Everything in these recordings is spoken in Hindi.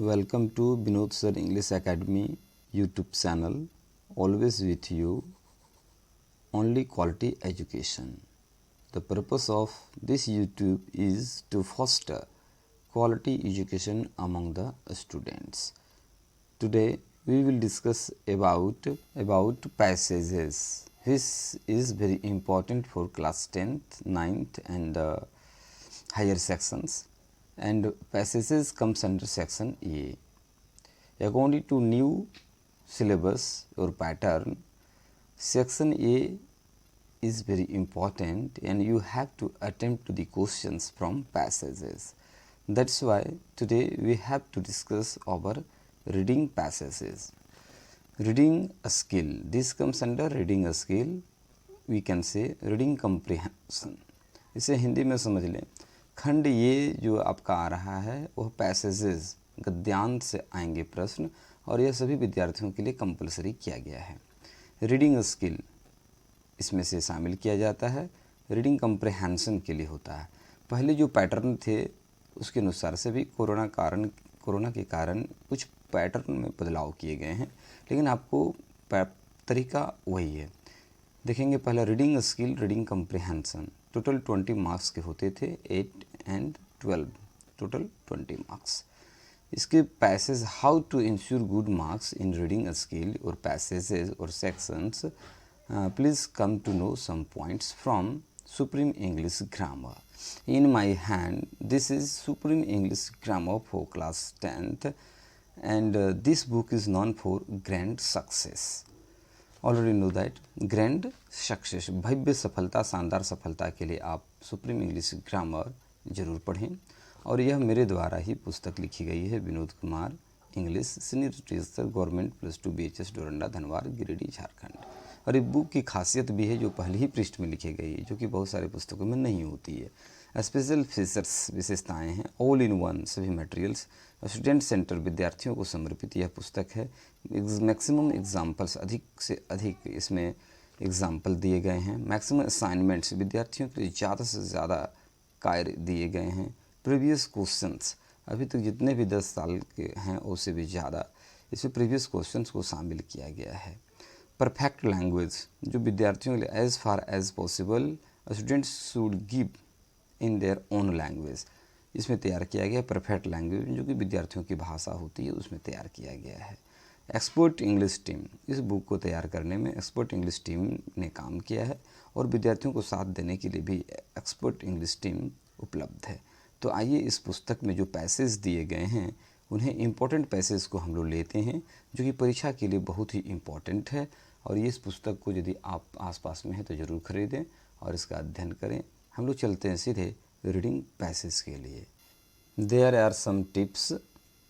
Welcome to Binod Sir English Academy YouTube channel. Always with you, only quality education. The purpose of this YouTube is to foster quality education among the students. Today we will discuss about passages. This is very important for class 10th, 9th and higher sections, and passages comes under section A. According to new syllabus or pattern, section A is very important and you have to attempt the questions from passages. That's why today we have to discuss our reading passages. Reading a skill, this comes under reading a skill. We can say reading comprehension. इसे हिंदी में समझ लें, खंड ये जो आपका आ रहा है वह पैसेजेस गद्यांश से आएंगे प्रश्न, और यह सभी विद्यार्थियों के लिए कंपलसरी किया गया है. रीडिंग स्किल इसमें से शामिल किया जाता है, रीडिंग कंप्रहेंशन के लिए होता है. पहले जो पैटर्न थे उसके अनुसार से भी कोरोना के कारण कुछ पैटर्न में बदलाव किए गए हैं, लेकिन आपको तरीका वही है. देखेंगे पहला reading skill, reading comprehension. Total 20 marks के होते थे, 8 एंड 12, टोटल 20 मार्क्स. इसके passage, how to ensure good marks in reading skill और पैसेजेस और sections. Please come to know some points from Supreme English grammar. In my hand this is Supreme English grammar for class 10th and this book is known for grand success. Already know that grand success, भव्य सफलता, शानदार सफलता के लिए आप सुप्रीम इंग्लिश ग्रामर जरूर पढ़ें. और यह मेरे द्वारा ही पुस्तक लिखी गई है, Vinod Kumar English, senior teacher, government +2 BHS Doranda Dhanwar Giridih Jharkhand. और ये बुक की खासियत भी है जो पहले ही पृष्ठ में लिखी गई है, जो कि बहुत सारे पुस्तकों में नहीं होती है. स्पेशल फीचर्स, विशेषताएं हैं, ऑल इन वन, सभी मटेरियल्स, स्टूडेंट सेंटर, विद्यार्थियों को समर्पित यह पुस्तक है. मैक्सिमम एग्जाम्पल्स, अधिक से अधिक इसमें एग्जाम्पल दिए गए हैं. मैक्सिमम असाइनमेंट्स, विद्यार्थियों के लिए ज़्यादा से ज़्यादा कार्य दिए गए हैं. प्रीवियस क्वेश्चंस, अभी तक जितने भी 10 साल के हैं उससे भी ज़्यादा इसमें प्रीवियस क्वेश्चंस को शामिल किया गया है. परफेक्ट लैंग्वेज, जो विद्यार्थियों के लिए as far as possible students should give in their own language, इसमें तैयार किया गया. परफेक्ट लैंग्वेज जो कि विद्यार्थियों की भाषा होती है उसमें तैयार किया गया है. एक्सपर्ट इंग्लिश टीम, इस बुक को तैयार करने में एक्सपर्ट इंग्लिश टीम ने काम किया है और विद्यार्थियों को साथ देने के लिए भी एक्सपर्ट इंग्लिश टीम उपलब्ध है. तो आइए इस पुस्तक में जो पैसेज दिए गए हैं उन्हें इम्पोर्टेंट पैसेज को हम लोग लेते हैं, जो कि परीक्षा के लिए बहुत ही इम्पोर्टेंट है. और ये इस पुस्तक को यदि आप आसपास में हैं तो ज़रूर खरीदें और इसका अध्ययन करें. हम लोग चलते हैं सीधे रीडिंग पैसेज के लिए. There are some tips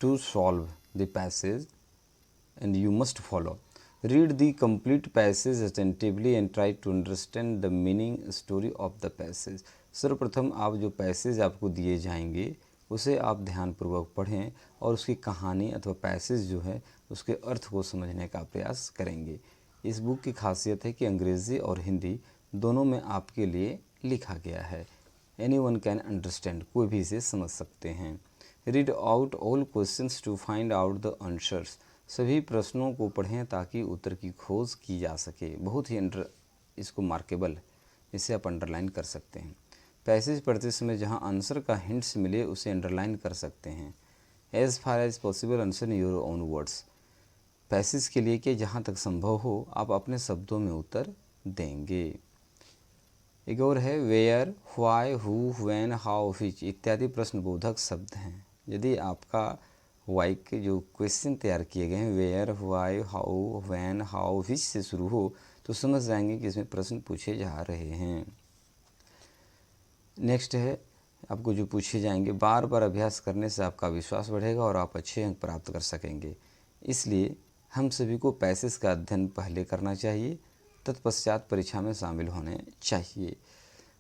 to solve the passage and you must follow. Read the complete passage attentively and try to understand the meaning, story of the passage. सर्वप्रथम आप जो पैसेज आपको दिए जाएंगे उसे आप ध्यानपूर्वक पढ़ें और उसकी कहानी अथवा पैसेज जो है उसके अर्थ को समझने का प्रयास करेंगे. इस बुक की खासियत है कि अंग्रेज़ी और हिंदी दोनों में आपके लिए लिखा गया है. एनीवन कैन अंडरस्टैंड, कोई भी इसे समझ सकते हैं. Read out all questions to find out the answers, सभी प्रश्नों को पढ़ें ताकि उत्तर की खोज की जा सके. बहुत ही इसको मार्केबल, इसे आप अंडरलाइन कर सकते हैं. पैसेज पढ़ते समय जहां आंसर का हिंट्स मिले उसे अंडरलाइन कर सकते हैं. As far as possible answer in your own words, passage के लिए कि जहां तक संभव हो आप अपने शब्दों में उत्तर देंगे. एक और है where, why, who, when, how, which इत्यादि प्रश्नबोधक शब्द हैं. यदि आपका वाई के जो क्वेश्चन तैयार किए गए हैं where, why, how, when, how, which से शुरू हो तो समझ जाएंगे कि इसमें प्रश्न पूछे जा रहे हैं. नेक्स्ट है, आपको जो पूछे जाएंगे बार बार अभ्यास करने से आपका विश्वास बढ़ेगा और आप अच्छे अंक प्राप्त कर सकेंगे. इसलिए हम सभी को पैसेज का अध्ययन पहले करना चाहिए, तत्पश्चात परीक्षा में शामिल होने चाहिए.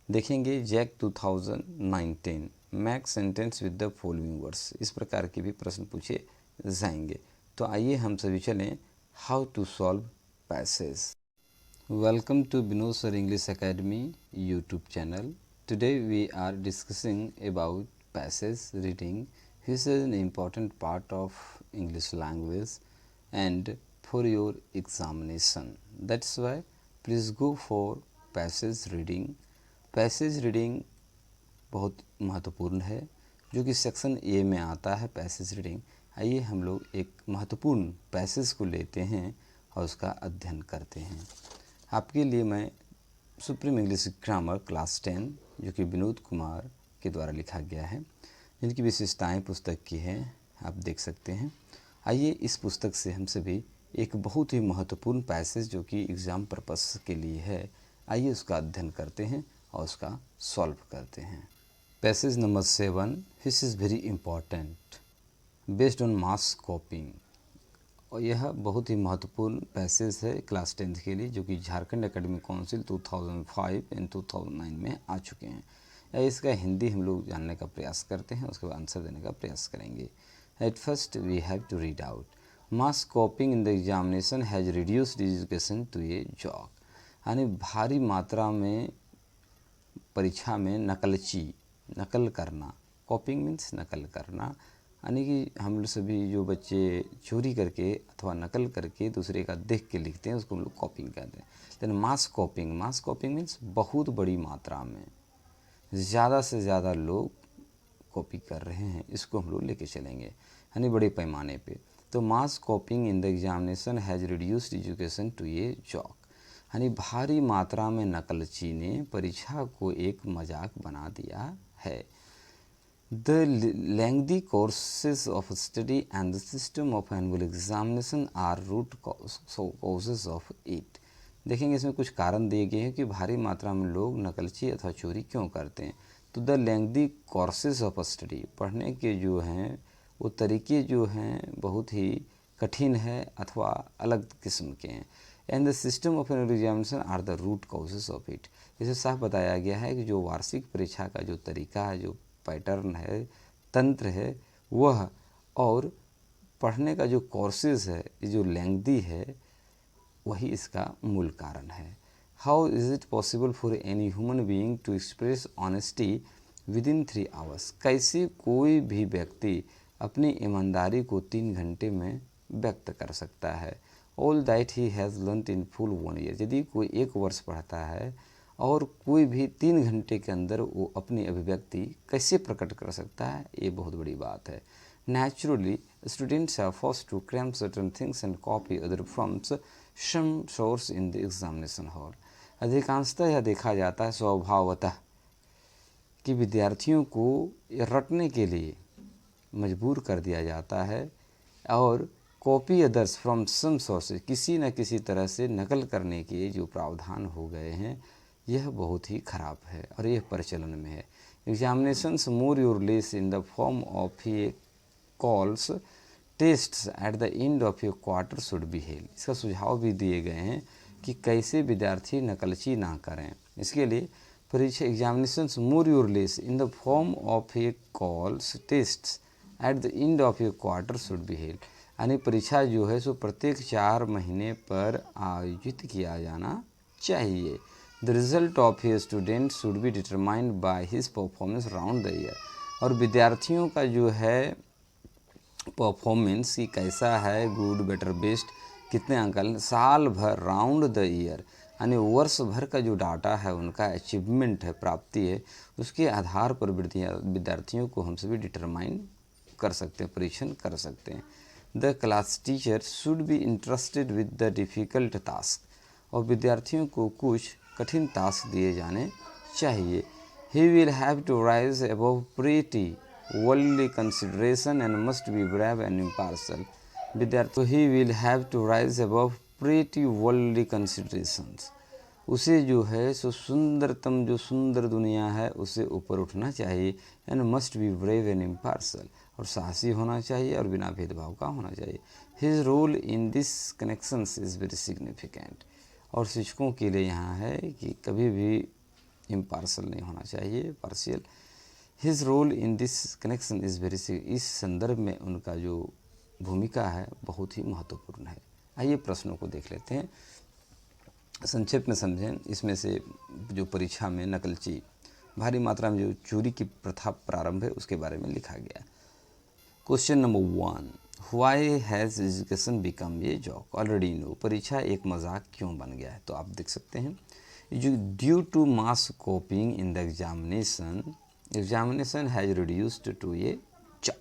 देखेंगे JAC 2019, make sentence with the following words, इस प्रकार के भी प्रश्न पूछे जाएंगे. तो आइए हम सभी चलें how to solve passage. Welcome to Vinod sir English academy YouTube channel. Today we are discussing about passage reading This is an important part of English language and for your examination. That's why please go for passage reading. Passage reading बहुत महत्वपूर्ण है, जो कि सेक्शन ए में आता है पैसेज रीडिंग। आइए हम लोग एक महत्वपूर्ण पैसेज को लेते हैं और उसका अध्ययन करते हैं। आपके लिए मैं सुप्रीम इंग्लिश ग्रामर क्लास 10 जो कि विनोद कुमार के द्वारा लिखा गया है, जिनकी विशेषताएं पुस्तक की हैं, आप देख सकते हैं। आइए इस पुस्तक से हम सभी एक बहुत ही महत्वपूर्ण पैसेज जो कि एग्ज़ाम पर्पस के लिए है, आइए उसका अध्ययन करते हैं और उसका सॉल्व करते हैं। Passage number 7, this is very important based on मास कॉपिंग। और यह बहुत ही महत्वपूर्ण पैसेज है क्लास 10 के लिए, जो कि झारखंड एकेडमिक काउंसिल 2005 एंड 2009 में आ चुके हैं। इसका हिंदी हम लोग जानने का प्रयास करते हैं, उसके बाद आंसर देने का प्रयास करेंगे। At first we have to read out, mass copying in the examination has reduced education to a joke. यानी भारी मात्रा में परीक्षा में नकल करना, कॉपिंग मीन्स नकल करना, यानी कि हम लोग सभी जो बच्चे चोरी करके अथवा नकल करके दूसरे का देख के लिखते हैं उसको हम लोग कॉपिंग कहते हैं। लेकिन मास कॉपिंग मीन्स बहुत बड़ी मात्रा में ज़्यादा से ज़्यादा लोग कॉपी कर रहे हैं, इसको हम लोग लेके चलेंगे, यानी बड़े पैमाने पे। तो mass copying in the examination has reduced education to a joke, यानी भारी मात्रा में नकलची ने परीक्षा को एक मजाक बना दिया है। The lengthy courses of study and the system of annual examination are root causes of it. देखेंगे इसमें कुछ कारण दिए गए हैं कि भारी मात्रा में लोग नकलची अथवा चोरी क्यों करते हैं। तो the lengthy courses of study, पढ़ने के जो हैं वो तरीके जो हैं बहुत ही कठिन है अथवा अलग किस्म के हैं। And the system of annual examination are the root causes of it. इसे साफ बताया गया है कि जो वार्षिक परीक्षा का जो तरीका है, जो पैटर्न है, तंत्र है, वह और पढ़ने का जो कोर्सेज है, जो लेंथी है, वही इसका मूल कारण है। How is it possible for any human being to express honesty within 3 hours. कैसे कोई भी व्यक्ति अपनी ईमानदारी को 3 घंटे में व्यक्त कर सकता है। All that he has learned in full 1 year. यदि कोई 1 वर्ष पढ़ता है और कोई भी 3 घंटे के अंदर वो अपनी अभिव्यक्ति कैसे प्रकट कर सकता है, ये बहुत बड़ी बात है। Naturally, students are forced to cram certain things and copy other from some source in the examination hall. अधिकांशतः यह देखा जाता है स्वभावतः कि विद्यार्थियों को रटने के लिए मजबूर कर दिया जाता है और copy others from some sources, किसी न किसी तरह से नकल करने के जो प्रावधान हो गए हैं, यह बहुत ही खराब है और यह प्रचलन में है। एग्जामिनेशंस मोर और less in the form of A calls tests at the end of your quarter should be held. इसका सुझाव भी दिए गए हैं कि कैसे विद्यार्थी नकलची ना करें। इसके लिए परीक्षा एग्जामिनेशंस मोर और less in the form of A calls tests at the end of your quarter should be held, यानी परीक्षा जो है सो प्रत्येक 4 महीने पर आयोजित किया जाना चाहिए। The result of a student should be determined by his performance round the year. और विद्यार्थियों का जो है परफॉर्मेंस ही कैसा है, गुड, बेटर, बेस्ट, कितने अंक, साल भर, राउंड द ईयर, यानी वर्ष भर का जो डाटा है, उनका अचीवमेंट है, प्राप्ति है, उसके आधार पर विद्यार्थियों को हम सभी डिटरमाइन कर सकते हैं, परीक्षण कर सकते हैं। The class teacher should be interested with the difficult task, और विद्यार्थियों को कुछ कठिन टास्क दिए जाने चाहिए। He will have to rise above petty worldly consideration and must be brave and impartial. विद्यार्थी he will have to rise above petty worldly considerations, उसे जो है सो सुंदरतम जो सुंदर दुनिया है उससे ऊपर उठना चाहिए। And must be brave and impartial, और साहसी होना चाहिए और बिना भेदभाव का होना चाहिए। His role in this connections is very significant, और शिक्षकों के लिए यहाँ है कि कभी भी इम्पार्शल नहीं होना चाहिए, partial. His role in this connection is very, इस संदर्भ में उनका जो भूमिका है बहुत ही महत्वपूर्ण है। आइए प्रश्नों को देख लेते हैं, संक्षेप में समझें। इसमें से जो परीक्षा में नकलची, भारी मात्रा में जो चोरी की प्रथा प्रारंभ है, उसके बारे में लिखा गया। Question number 1, why has education become a joke? Already no, परीक्षा एक मजाक क्यों बन गया है? तो आप देख सकते हैं, due to mass copying in the examination has reduced to a joke.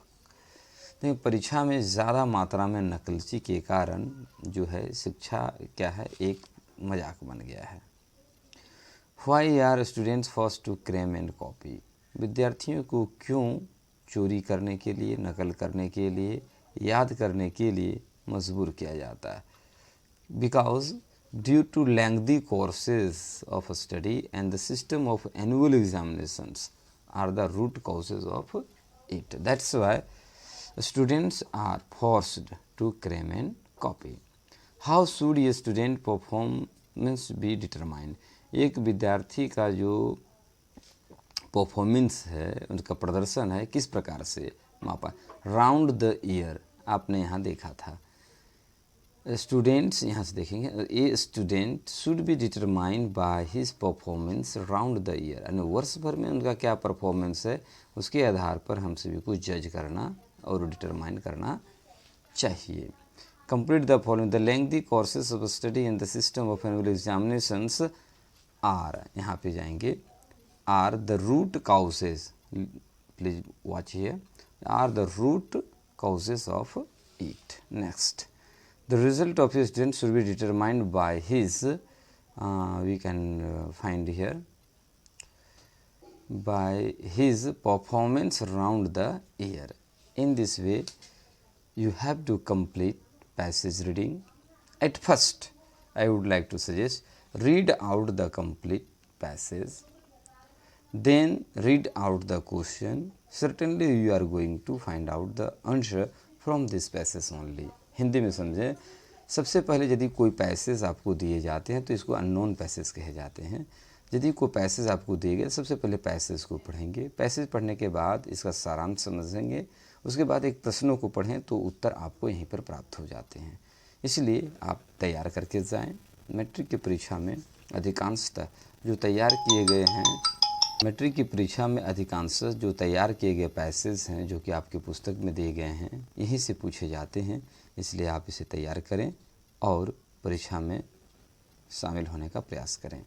देखिए, परीक्षा में ज़्यादा मात्रा में नकलची के कारण जो है शिक्षा क्या है, एक मजाक बन गया है। Why are students first to cram and copy? विद्यार्थियों को क्यों चोरी करने के लिए, नकल करने के लिए, याद करने के लिए मजबूर किया जाता है? Because due to lengthy courses of study and the system of annual examinations are the root causes of it, that's why students are forced to cram and copy. How should a student performance be determined? एक विद्यार्थी का जो परफॉर्मेंस है, उनका प्रदर्शन है, किस प्रकार से मापा? राउंड द ईयर, आपने यहाँ देखा था। स्टूडेंट्स, यहाँ से देखेंगे, ए student should be determined by his performance round the year, यानी वर्ष भर में उनका क्या परफॉर्मेंस है, उसके आधार पर हम सभी को जज करना और डिटरमाइन करना चाहिए। Complete the following, the lengthy courses of study in the system of annual examinations are, यहाँ पे जाएंगे, are the root causes, please watch here, are the root causes of it. Next, the result of a student should be determined by his, we can find here, by his performance round the year. In this way, you have to complete passage reading. At first, I would like to suggest, read out the complete passage, then read out the question. Certainly, you are going to find out the answer from this passage only. Hindi में समझे, सबसे पहले यदि कोई पैसेज आपको दिए जाते हैं तो इसको अननोन पैसेज कहे जाते हैं। यदि कोई पैसेज आपको दिए गए, सबसे पहले पैसेज को पढ़ेंगे, पैसेज पढ़ने के बाद इसका सारांश समझेंगे, उसके बाद एक प्रश्नों को पढ़ें तो उत्तर आपको यहीं पर प्राप्त हो जाते हैं। इसलिए आप तैयार करके जाएं। मैट्रिक की परीक्षा में अधिकांशतः जो तैयार किए गए हैं, मैट्रिक की परीक्षा में अधिकांशतः जो तैयार किए गए पैसेज हैं, जो कि आपकी पुस्तक में दिए गए हैं, यहीं से पूछे जाते हैं। इसलिए आप इसे तैयार करें और परीक्षा में शामिल होने का प्रयास करें।